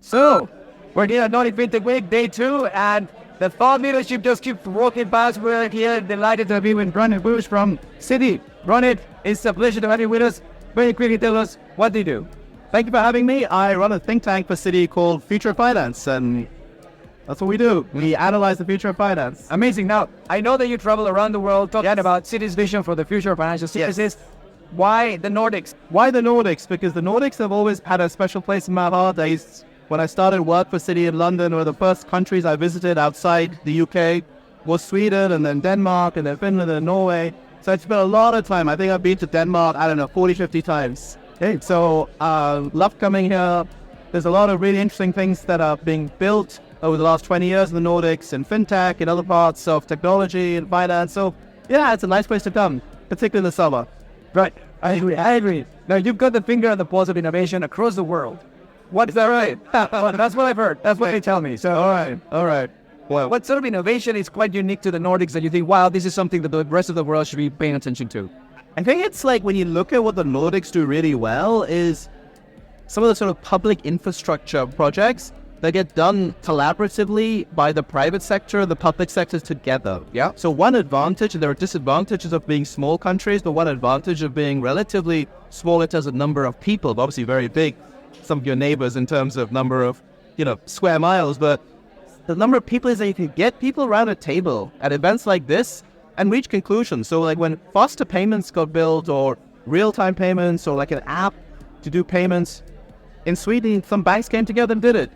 So, we're here at Nordic Fintech Week, day 2, and the thought leadership just keeps walking past. We're here delighted to be with Ronit Ghose from Citi. Ronit, it's a pleasure to have you with us. Very quickly tell us what they do. Thank you for having me. I run a think tank for Citi called Future of Finance, and that's what we do. We analyze the future of finance. Amazing. Now, I know that you travel around the world talking about Citi's vision for the future of financial services. Yes. Why the Nordics? Why the Nordics? Because the Nordics have always had a special place in my heart. When I started work for Citi in London, one of the first countries I visited outside the UK was Sweden, and then Denmark, and then Finland, and Norway. So I spent a lot of time. I think I've been to Denmark, 40, 50 times. Okay. So love coming here. There's a lot of really interesting things that are being built over the last 20 years in the Nordics, in fintech, in other parts of technology and finance. So yeah, it's a nice place to come, particularly in the summer. Right. I agree. Now, you've got the finger on the pulse of innovation across the world. What is that right? Well, that's what I've heard. That's what they tell me. So, all right. Well, what sort of innovation is quite unique to the Nordics that you think, wow, this is something that the rest of the world should be paying attention to? I think it's like when you look at what the Nordics do really well is some of the sort of public infrastructure projects that get done collaboratively by the private sector and the public sectors together. Yeah. So one advantage, and there are disadvantages of being small countries, but one advantage of being relatively small in terms of number of people, but obviously very big, some of your neighbors in terms of number of, square miles, but the number of people is that you can get people around a table at events like this and reach conclusions. So like when faster payments got built, or real-time payments, or like an app to do payments, in Sweden, some banks came together and did it.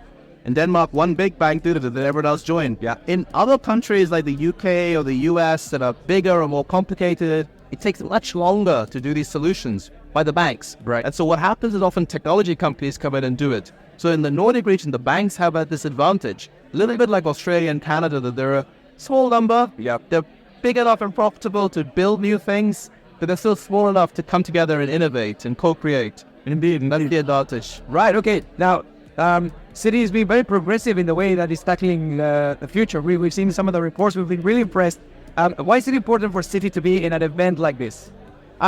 In Denmark, one big bank did it, and then everyone else joined. Yeah. In other countries like the UK or the US that are bigger or more complicated, it takes much longer to do these solutions by the banks. Right. And so what happens is often technology companies come in and do it. So in the Nordic region, the banks have a disadvantage. A little bit like Australia and Canada, that they're a small number. Yeah. They're big enough and profitable to build new things, but they're still small enough to come together and innovate and co-create. Indeed. And that's the advantage. Right. Okay. Now, Citi has been very progressive in the way that it's tackling the future. We've seen some of the reports. We've been really impressed. Why is it important for Citi to be in an event like this?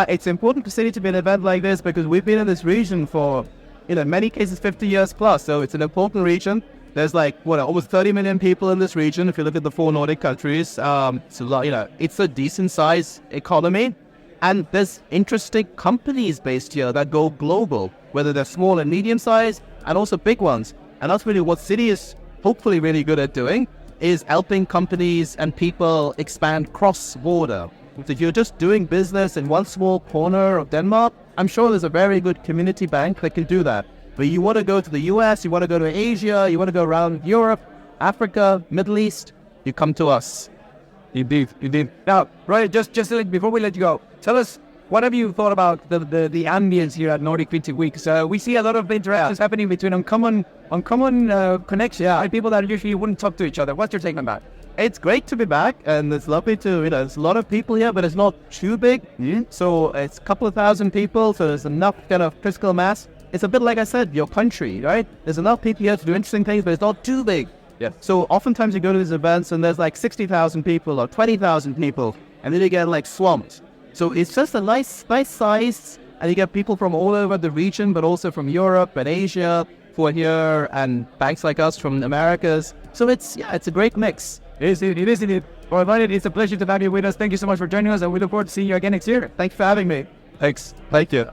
It's important for Citi to be in an event like this because we've been in this region for, in many cases, 50 years plus. So it's an important region. There's almost 30 million people in this region. If you look at the 4 Nordic countries, it's a lot. It's a decent sized economy, and there's interesting companies based here that go global, whether they're small and medium sized, and also big ones. And that's really what Citi is hopefully really good at doing, is helping companies and people expand cross-border. So if you're just doing business in one small corner of Denmark, I'm sure there's a very good community bank that can do that. But you want to go to the US, you want to go to Asia, you want to go around Europe, Africa, Middle East, you come to us. Indeed. Now, right, just before we let you go, tell us, what have you thought about the ambience here at Nordic Fintech Week? So we see a lot of interactions happening between uncommon connections, and people that usually wouldn't talk to each other. What's your take on that? It's great to be back, and it's lovely to, there's a lot of people here, but it's not too big. So it's a couple of thousand people, so there's enough kind of critical mass. It's a bit like I said, your country, right? There's enough people here to do interesting things, but it's not too big. Yeah. So oftentimes you go to these events and there's 60,000 people or 20,000 people, and then you get swamped. So it's just a nice size, and you get people from all over the region, but also from Europe and Asia who are here, and banks like us from Americas. So it's a great mix. It is indeed. Well, Ronit, it's a pleasure to have you with us. Thank you so much for joining us, and we look forward to seeing you again next year. Thanks for having me. Thanks. Thank you.